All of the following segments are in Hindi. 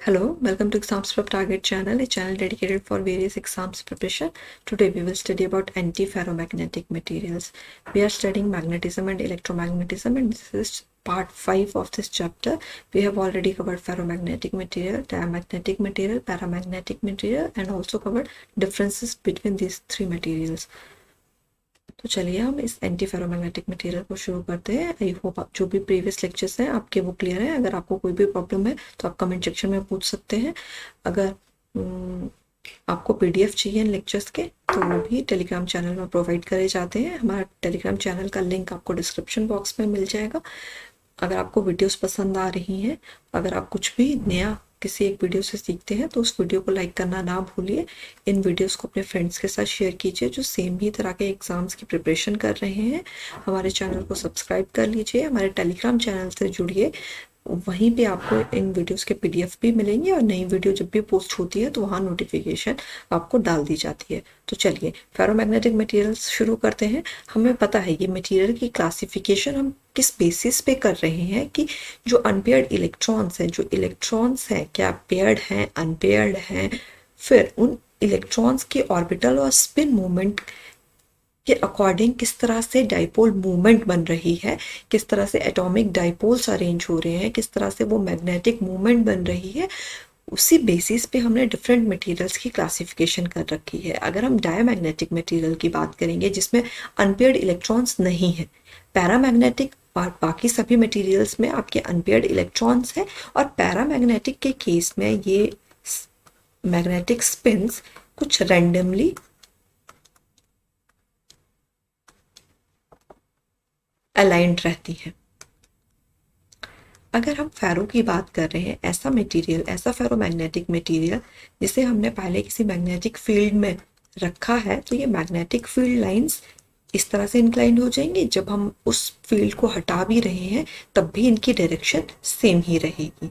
Hello, welcome to Exams Prep Target channel, a channel dedicated for various exams preparation. Today we will study about antiferromagnetic materials. We are studying magnetism and electromagnetism, and this is part 5 of this chapter. We have already covered ferromagnetic material, diamagnetic material, paramagnetic material, and also covered differences between these three materials. तो चलिए हम इस एंटी फेरोमैग्नेटिक मटेरियल को शुरू करते हैं। आई होप आप जो भी प्रीवियस लेक्चर्स हैं आपके वो क्लियर है। अगर आपको कोई भी प्रॉब्लम है तो आप कमेंट सेक्शन में पूछ सकते हैं। अगर आपको पीडीएफ चाहिए लेक्चर्स के तो वो भी टेलीग्राम चैनल में प्रोवाइड करे जाते हैं। हमारा टेलीग्राम चैनल का लिंक आपको डिस्क्रिप्शन बॉक्स में मिल जाएगा। अगर आपको वीडियोस पसंद आ रही हैं, अगर आप कुछ भी नया किसी एक वीडियो से सीखते हैं तो उस वीडियो को लाइक करना ना भूलिए। इन वीडियोस को अपने फ्रेंड्स के साथ शेयर कीजिए जो सेम ही तरह के एग्जाम्स की प्रिपरेशन कर रहे हैं। हमारे चैनल को सब्सक्राइब कर लीजिए, हमारे टेलीग्राम चैनल से जुड़िए। वहीं पे आपको इन वीडियोस के पीडीएफ भी मिलेंगे और नई वीडियो जब भी पोस्ट होती है तो वहाँ नोटिफिकेशन आपको डाल दी जाती है। तो चलिए फेरोमैग्नेटिक मटेरियल्स शुरू करते हैं। हमें पता है ये मटेरियल की क्लासिफिकेशन हम किस बेसिस पे कर रहे हैं कि जो अनपेयर्ड इलेक्ट्रॉन्स हैं, जो इलेक्ट्रॉन्स हैं क्या पेयर्ड हैं, अनपेयर्ड हैं, फिर उन इलेक्ट्रॉन्स के ऑर्बिटल और स्पिन मूवमेंट के अकॉर्डिंग किस तरह से डाइपोल मूवमेंट बन रही है, किस तरह से एटॉमिक डाइपोल्स अरेंज हो रहे हैं, किस तरह से वो मैग्नेटिक मूवमेंट बन रही है। उसी बेसिस पे हमने डिफरेंट मटेरियल्स की क्लासिफिकेशन कर रखी है। अगर हम डायमैग्नेटिक मटेरियल की बात करेंगे जिसमें अनपेयर्ड इलेक्ट्रॉन्स नहीं है, पैरामैग्नेटिक और बाकी सभी मटेरियल्स में आपके अनपेयर्ड इलेक्ट्रॉन्स हैं, और पैरामैग्नेटिक के केस में ये मैग्नेटिक स्पिन्स कुछ रैंडमली अलाइंड रहती हैं। अगर हम फेरो की बात कर रहे हैं, ऐसा मटेरियल, ऐसा फेरोमैग्नेटिक मटेरियल जिसे हमने पहले किसी मैग्नेटिक फील्ड में रखा है, तो ये मैग्नेटिक फील्ड लाइंस इस तरह से इंक्लाइंड हो जाएंगे। जब हम उस फील्ड को हटा भी रहे हैं तब भी इनकी डायरेक्शन सेम ही रहेगी।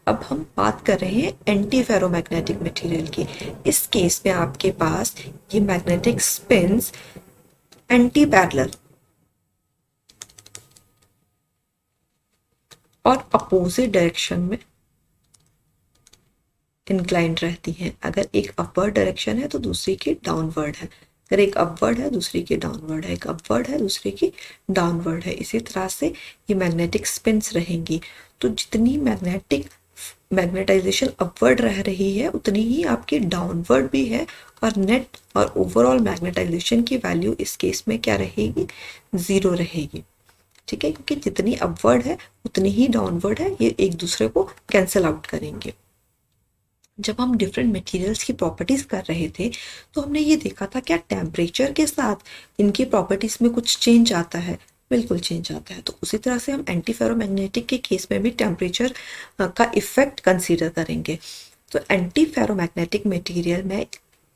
अब हम बात कर रहे हैं एंटी फेरोमैग्नेटिक मटेरियल की। इस केस में आपके पास ये मैग्नेटिक स्पिन्स एंटी पैरेलल और अपोजिट डायरेक्शन में इंक्लाइंड रहती हैं। अगर एक अपवर्ड डायरेक्शन है तो दूसरी की डाउनवर्ड है, अगर एक अपवर्ड है दूसरी की डाउनवर्ड है, एक अपवर्ड है दूसरी की डाउनवर्ड है। इसी तरह से ये मैग्नेटिक स्पिन्स रहेंगी। तो जितनी मैग्नेटाइजेशन अपवर्ड रह रही है उतनी ही आपकी डाउनवर्ड भी है, और नेट और ओवरऑल मैग्नेटाइजेशन की वैल्यू इस केस में क्या रहेगी, 0 रहेगी। ठीक है, क्योंकि जितनी अपवर्ड है उतनी ही डाउनवर्ड है, ये एक दूसरे को कैंसिल आउट करेंगे। जब हम डिफरेंट मटेरियल्स की प्रॉपर्टीज कर रहे थे तो हमने ये देखा था क्या टेम्परेचर के साथ इनकी प्रॉपर्टीज में कुछ चेंज आता है, बिल्कुल चेंज आता है। तो उसी तरह से हम एंटी फेरोमैग्नेटिक के केस में भी टेम्परेचर का इफेक्ट कंसीडर करेंगे। तो एंटी फेरोमैग्नेटिक मटेरियल में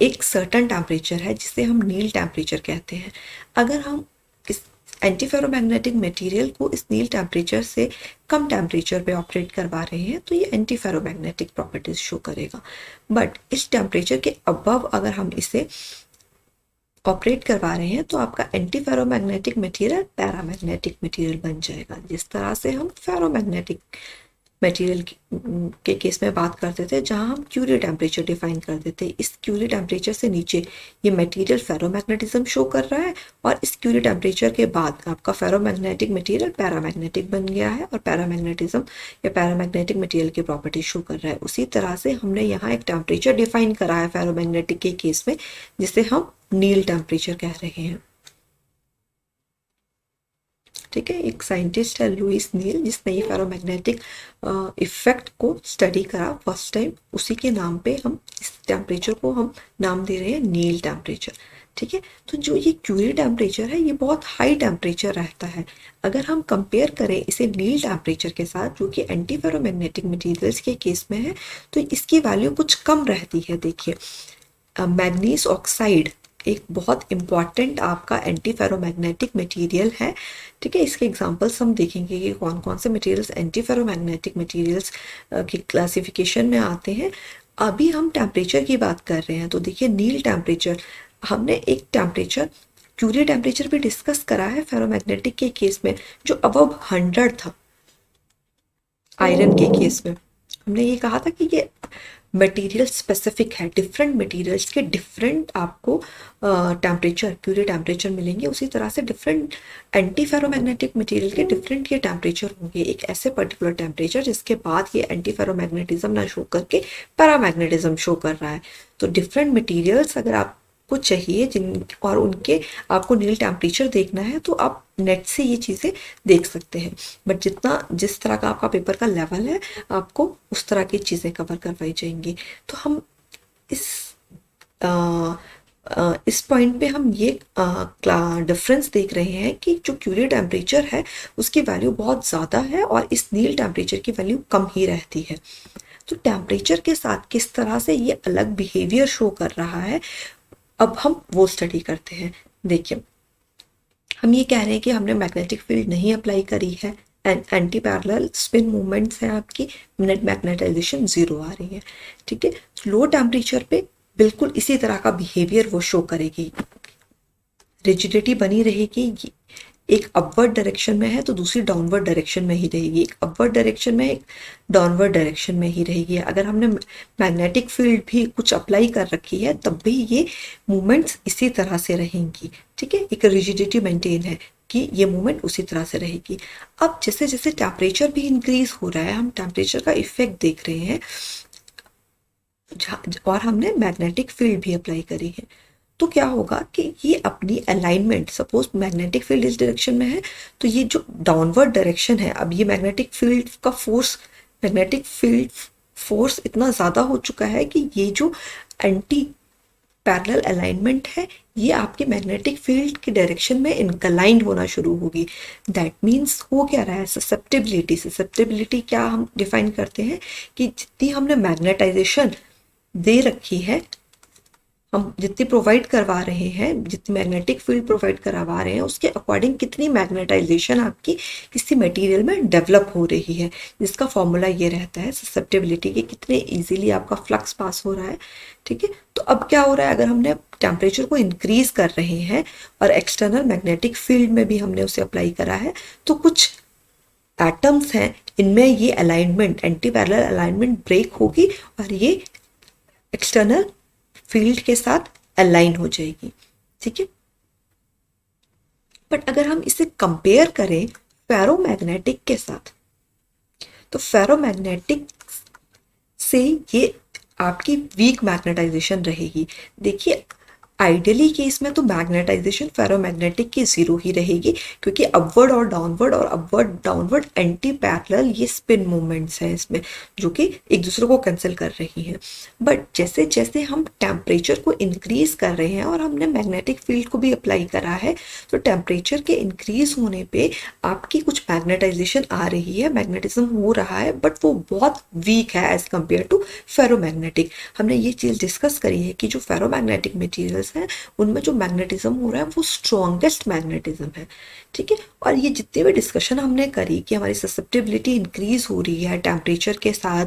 एक सर्टन टेम्परेचर है जिसे हम नील टेम्परेचर कहते हैं। अगर हम इस एंटी फेरोमैग्नेटिक मटेरियल को इस नील टेम्परेचर से कम टेम्परेचर पे ऑपरेट करवा रहे हैं तो ये एंटी फेरोमैग्नेटिक प्रॉपर्टीज शो करेगा। बट इस टेम्परेचर के अबव अगर हम इसे ऑपरेट करवा रहे हैं तो आपका anti ferromagnetic material paramagnetic material बन जाएगा। जिस तरह से हम फेरोमैग्नेटिक मटेरियल के केस में बात करते थे जहां हम क्यूरी टेम्परेचर डिफाइन करते थे, इस क्यूरी टेम्परेचर से नीचे ये मटेरियल फेरोमैग्नेटिज्म शो कर रहा है, और इस क्यूरी टेम्परेचर के बाद आपका फेरोमैग्नेटिक मटेरियल पैरामैग्नेटिक बन गया है और पैरामैग्नेटिज्म या पैरामैग्नेटिक मटेरियल की प्रॉपर्टी शो कर रहा है। उसी तरह से हमने यहाँ एक टेम्परेचर डिफाइन करा है फेरोमैग्नेटिक के केस में जिसे हम नील टेम्परेचर कह रहे हैं। ठीक है, एक साइंटिस्ट है लुइस नील जिसने ये फेरोमैग्नेटिक इफेक्ट को स्टडी करा फर्स्ट टाइम, उसी के नाम पे हम इस टेम्परेचर को हम नाम दे रहे हैं नील टेम्परेचर। ठीक है, तो जो ये क्यूरी टेम्परेचर है ये बहुत हाई टेम्परेचर रहता है। अगर हम कंपेयर करें इसे नील टेम्परेचर के साथ जो कि एंटी फेरोमैग्नेटिक मटीरियल्स के केस में है तो इसकी वैल्यू कुछ कम रहती है। देखिए, मैग्नीज ऑक्साइड एक बहुत इंपॉर्टेंट आपका एंटी फेरोमैग्नेटिक मटेरियल है। ठीक है, इसके एग्जांपल्स हम देखेंगे कि कौन कौन से मटेरियल्स एंटी फेरोमैग्नेटिक मटेरियल्स की क्लासिफिकेशन में आते हैं। अभी हम टेम्परेचर की बात कर रहे हैं तो देखिए नील टेम्परेचर, हमने एक टेम्परेचर क्यूरी टेम्परेचर भी डिस्कस करा है फेरोमैग्नेटिक के केस में जो अबव 100 था। आयरन के केस में हमने ये कहा था कि ये मटेरियल स्पेसिफिक है, डिफरेंट मटेरियल्स के डिफरेंट आपको टेम्परेचर, क्यूरी टेम्परेचर मिलेंगे। उसी तरह से डिफरेंट एंटी फेरोमैग्नेटिक मटेरियल के डिफरेंट ये टेम्परेचर होंगे, एक ऐसे पर्टिकुलर टेम्परेचर जिसके बाद ये एंटी फेरोमैग्नेटिज्म ना शो करके पैरामैग्नेटिज्म शो कर रहा है। तो डिफरेंट मटेरियल्स अगर आपको चाहिए जिन और उनके आपको नील टेम्परेचर देखना है तो आप नेट से ये चीज़ें देख सकते हैं। बट जिस तरह का आपका पेपर का लेवल है आपको उस तरह की चीज़ें कवर करवाई जाएंगी। तो हम इस इस पॉइंट पे हम ये डिफरेंस देख रहे हैं कि जो क्यूरी टेम्परेचर है उसकी वैल्यू बहुत ज़्यादा है और इस नील टेम्परेचर की वैल्यू कम ही रहती है। तो टेम्परेचर के साथ किस तरह से ये अलग बिहेवियर शो कर रहा है, अब हम वो स्टडी करते हैं। देखिए, हम ये कह रहे हैं कि हमने मैग्नेटिक फील्ड नहीं अप्लाई करी है and anti parallel spin movements हैं आपकी, नेट मैग्नेटाइजेशन 0 आ रही है। ठीक है, लो टेम्परेचर पे बिल्कुल इसी तरह का बिहेवियर वो शो करेगी, रिजिडिटी बनी रहेगी। एक अपवर्ड डायरेक्शन में है तो दूसरी डाउनवर्ड डायरेक्शन में ही रहेगी, एक अपवर्ड डायरेक्शन में, एक डाउनवर्ड डायरेक्शन में ही रहेगी। अगर हमने मैग्नेटिक फील्ड भी कुछ अप्लाई कर रखी है तब भी ये मूवमेंट्स इसी तरह से रहेंगी। ठीक है, एक रिजिडिटी मेंटेन है कि ये मूवमेंट उसी तरह से रहेगी। अब जैसे जैसे टेम्परेचर भी इंक्रीज हो रहा है, हम टेम्परेचर का इफेक्ट देख रहे हैं और हमने मैग्नेटिक फील्ड भी अप्लाई करी है, तो क्या होगा कि ये अपनी अलाइनमेंट, सपोज मैग्नेटिक फील्ड इस डायरेक्शन में है तो ये जो डाउनवर्ड डायरेक्शन है, अब ये मैग्नेटिक फील्ड का फोर्स, मैग्नेटिक फील्ड फोर्स इतना ज़्यादा हो चुका है कि ये जो एंटी पैरेलल अलाइनमेंट है ये आपके मैग्नेटिक फील्ड की डायरेक्शन में इंक्लाइंड होना शुरू होगी। दैट मीन्स हो क्या रहा है, ससेप्टेबिलिटी। ससेप्टेबिलिटी क्या हम डिफाइन करते हैं कि जितनी हमने मैग्नेटाइजेशन दे रखी है, हम जितनी प्रोवाइड करवा रहे हैं, जितनी मैग्नेटिक फील्ड प्रोवाइड करवा रहे हैं उसके अकॉर्डिंग कितनी मैग्नेटाइजेशन आपकी किसी मटेरियल में डेवलप हो रही है, जिसका फॉर्मूला ये रहता है ससेप्टेबिलिटी के, कितने इजीली आपका फ्लक्स पास हो रहा है। ठीक है, तो अब क्या हो रहा है, अगर हमने टेम्परेचर को इंक्रीज कर रहे हैं और एक्सटर्नल मैग्नेटिक फील्ड में भी हमने उसे अप्लाई करा है तो कुछ एटम्स हैं इनमें ये alignment, anti parallel alignment break होगी और ये एक्सटर्नल फील्ड के साथ अलाइन हो जाएगी। ठीक है, बट अगर हम इसे कंपेयर करें फेरोमैग्नेटिक के साथ तो फेरोमैग्नेटिक से ये आपकी वीक मैग्नेटाइजेशन रहेगी। देखिए, आइडियली केस में तो मैग्नेटाइजेशन फेरोमैग्नेटिक की 0 ही रहेगी क्योंकि अपवर्ड और डाउनवर्ड एंटी पैरेलल ये स्पिन मूवमेंट्स हैं इसमें जो कि एक दूसरे को कैंसिल कर रही हैं। बट जैसे जैसे हम टेम्परेचर को इंक्रीज कर रहे हैं और हमने मैग्नेटिक फील्ड को भी अप्लाई करा है तो टेम्परेचर के इंक्रीज होने पे आपकी कुछ मैग्नेटाइजेशन आ रही है, मैग्नेटिज्म हो रहा है, बट वो बहुत वीक है एज कम्पेयर टू फेरोमैग्नेटिक। हमने ये चीज़ डिस्कस करी है कि जो फेरोमैग्नेटिक मटीरियल है उनमें जो मैग्नेटिज्म हो रहा है वो स्ट्रॉन्गेस्ट मैग्नेटिज्म है। ठीक है, और ये जितने भी डिस्कशन हमने करी कि हमारी ससेप्टेबिलिटी इंक्रीज हो रही है टेम्परेचर के साथ,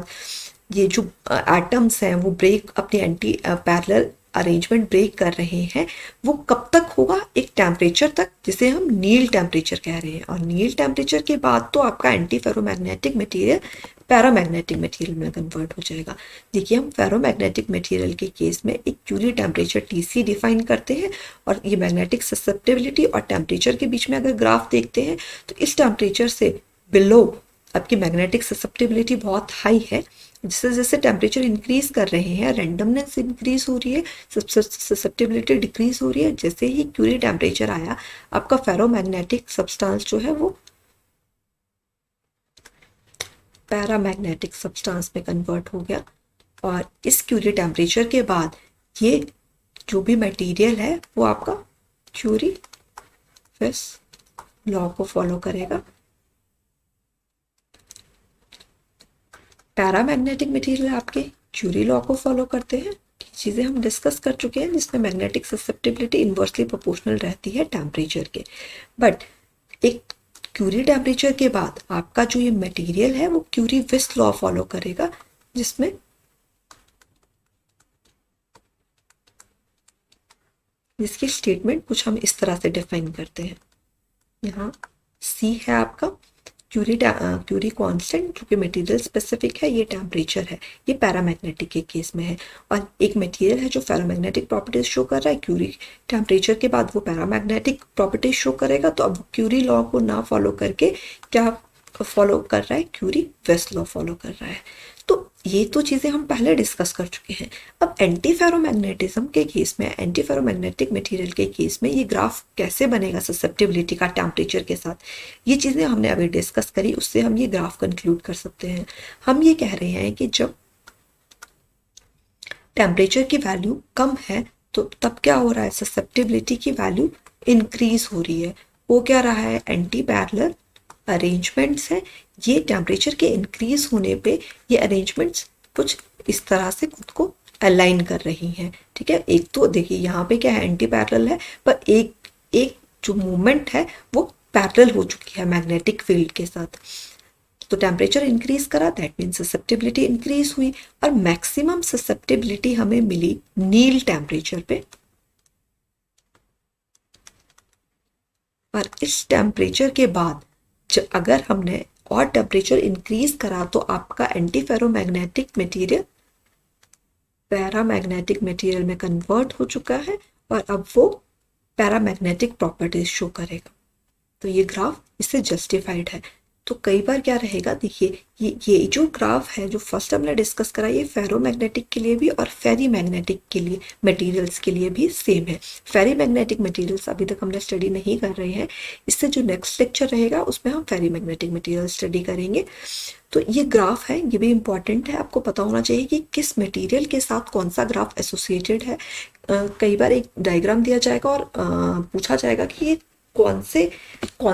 ये जो एटम्स हैं वो ब्रेक अपनी एंटी पैरेलल अरेंजमेंट ब्रेक कर रहे हैं, वो कब तक होगा, एक टेम्परेचर तक जिसे हम नील टेम्परेचर कह रहे हैं। और नील टेम्परेचर के बाद तो आपका anti ferromagnetic material paramagnetic material में कन्वर्ट हो जाएगा। देखिए, हम फेरोमैग्नेटिक मटेरियल के केस में एक क्यूरी टेम्परेचर TC डिफाइन करते हैं और ये मैग्नेटिक ससेप्टेबिलिटी और टेम्परेचर के बीच में अगर ग्राफ देखते हैं तो इस टेम्परेचर से बिलो आपकी मैग्नेटिक ससेप्टेबिलिटी बहुत हाई है। जैसे जैसे टेम्परेचर इंक्रीज कर रहे हैं रैंडमनेस इंक्रीज हो रही है, ससेप्टेबिलिटी डिक्रीज हो रही है। जैसे ही क्यूरी टेम्परेचर आया आपका फेरोमैग्नेटिक सब्सटेंस जो है वो पैरामैग्नेटिक सब्सटेंस में कन्वर्ट हो गया और इस क्यूरी टेम्परेचर के बाद ये जो भी मटेरियल है वो आपका क्यूरी फिस लॉ को फॉलो करेगा। पैरामैग्नेटिक मटेरियल आपके क्यूरी लॉ को फॉलो करते हैं। चीज़ें हम डिस्कस कर चुके हैं जिसमें मैग्नेटिक ससेप्टेबिलिटी इन्वर्सली प्रोपोर्शनल रहती है टेम्परेचर के। बट एक क्यूरी टेम्परेचर के बाद आपका जो ये मटेरियल है वो क्यूरी विस लॉ फॉलो करेगा जिसमें जिसकी स्टेटमेंट कुछ हम इस तरह से डिफाइन करते हैं। यहाँ C है आपका क्यूरी कांस्टेंट जो कि मटेरियल स्पेसिफिक है, ये टेम्परेचर है, ये पैरामैग्नेटिक के केस में है। और एक मटेरियल है जो फेरोमैग्नेटिक प्रॉपर्टीज शो कर रहा है, क्यूरी टेम्परेचर के बाद वो पैरामैग्नेटिक प्रॉपर्टीज शो करेगा। तो अब क्यूरी लॉ को ना फॉलो करके क्या फॉलो कर रहा है, क्यूरी वेस्ट लॉ फॉलो कर रहा है। तो ये तो चीज़ें हम पहले डिस्कस कर चुके हैं। अब एंटी फेरोमैग्नेटिज्म के केस में, एंटी फेरोमैग्नेटिक मटेरियल के केस में ये ग्राफ कैसे बनेगा ससेप्टिबिलिटी का टेम्परेचर के साथ, ये चीज़ें हमने अभी डिस्कस करी, उससे हम ये ग्राफ कंक्लूड कर सकते हैं। हम ये कह रहे हैं कि जब टेम्परेचर की वैल्यू कम है तो तब क्या हो रहा है, ससेप्टिबिलिटी की वैल्यू इंक्रीज हो रही है। वो क्या रहा है, एंटी पैरेलल अरेंजमेंट्स है। ये टेम्परेचर के इंक्रीज होने पे ये अरेंजमेंट्स कुछ इस तरह से खुद को अलाइन कर रही हैं, ठीक है। एक तो देखिए यहाँ पे क्या है, एंटी पैरेलल है, पर एक एक जो मूवमेंट है वो पैरेलल हो चुकी है मैग्नेटिक फील्ड के साथ। तो टेम्परेचर इंक्रीज करा, दैट मीन ससेप्टिबिलिटी इंक्रीज हुई, और मैक्सिमम ससेप्टिबिलिटी हमें मिली नील टेम्परेचर पे। और इस टेम्परेचर के बाद अगर हमने और टेम्परेचर इंक्रीज करा तो आपका anti ferromagnetic material paramagnetic material में कन्वर्ट हो चुका है, और अब वो पैरामैग्नेटिक प्रॉपर्टीज शो करेगा। तो ये ग्राफ इससे जस्टिफाइड है। तो कई बार क्या रहेगा, देखिए ये जो ग्राफ है जो फर्स्ट हमने डिस्कस करा, ये फेरोमैग्नेटिक के लिए भी और फेरी मैग्नेटिक के लिए मटेरियल्स के लिए भी सेम है। फेरी मैग्नेटिक मटेरियल्स अभी तक हमने स्टडी नहीं कर रहे हैं, इससे जो नेक्स्ट लेक्चर रहेगा उसमें हम फेरी मैग्नेटिक मटेरियल स्टडी करेंगे। तो ये ग्राफ है, ये भी इंपॉर्टेंट है, आपको पता होना चाहिए कि किस मटेरियल के साथ कौन सा ग्राफ एसोसिएटेड है। कई बार एक डायग्राम दिया जाएगा और पूछा जाएगा कि ये कौन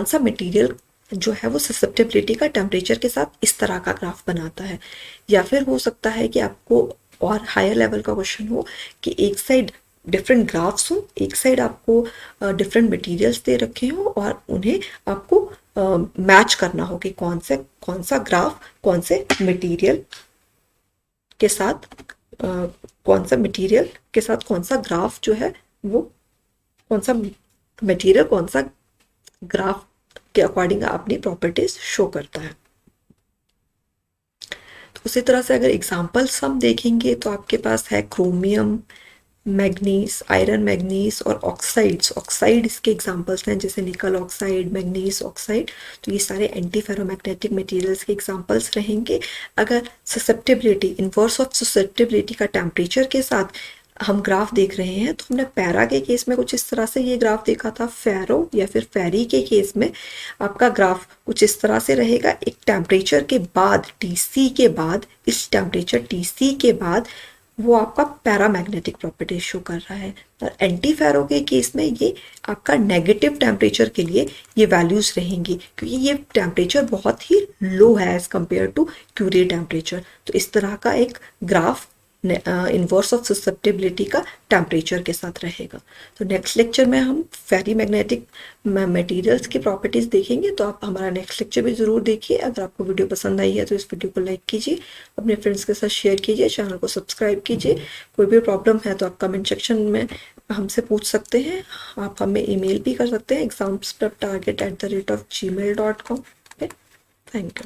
सा मटेरियल जो है वो ससेप्टिबिलिटी का टेम्परेचर के साथ इस तरह का ग्राफ बनाता है। या फिर हो सकता है कि आपको और हायर लेवल का क्वेश्चन हो कि एक साइड डिफरेंट ग्राफ्स हो, एक साइड आपको डिफरेंट मटेरियल्स दे रखे हो और उन्हें आपको मैच करना हो कि कौन सा ग्राफ कौन से मटेरियल के साथ कौन सा मटेरियल के साथ कौन सा ग्राफ जो है वो कौन सा मटेरियल कौन सा ग्राफ के अकॉर्डिंग अपनी प्रॉपर्टीज शो करता है। तो उसी तरह से अगर एग्जांपल्स हम देखेंगे तो आपके पास है क्रोमियम, मैग्नीज, आयरन मैग्नीज और ऑक्साइड्स। ऑक्साइड इसके एग्जांपल्स हैं, जैसे निकल ऑक्साइड, मैग्नीज ऑक्साइड। तो ये सारे एंटी फेरोमैग्नेटिक मटेरियल्स के एग्जांपल्स रहेंगे। अगर ससेप्टिबिलिटी, इन्वर्स ऑफ ससेप्टिबिलिटी का टेम्परेचर के साथ हम ग्राफ देख रहे हैं, तो हमने पैरा के केस में कुछ इस तरह से ये ग्राफ देखा था। फेरो या फिर फेरी के केस में आपका ग्राफ कुछ इस तरह से रहेगा। एक टेम्परेचर के बाद, टीसी के बाद, इस टेम्परेचर टीसी के बाद वो आपका पैरामैग्नेटिक प्रॉपर्टी शो कर रहा है। और एंटी फेरो के केस में ये आपका नेगेटिव टेम्परेचर के लिए ये वैल्यूज रहेंगी, क्योंकि ये टेम्परेचर बहुत ही लो है as compare to Curie temperature. तो इस तरह का एक ग्राफ इन्वर्स ऑफ ससेप्टिबिलिटी का टेम्परेचर के साथ रहेगा। तो नेक्स्ट लेक्चर में हम फेरी मैग्नेटिक मटेरियल्स की प्रॉपर्टीज देखेंगे। तो आप हमारा नेक्स्ट लेक्चर भी ज़रूर देखिए। अगर आपको वीडियो पसंद आई है तो इस वीडियो को लाइक कीजिए, अपने फ्रेंड्स के साथ शेयर कीजिए, चैनल को सब्सक्राइब कीजिए। कोई भी प्रॉब्लम है तो आप कमेंट सेक्शन में हमसे पूछ सकते हैं। आप हमें ईमेल भी कर सकते हैं examspreptarget@gmail.com पे। Thank you.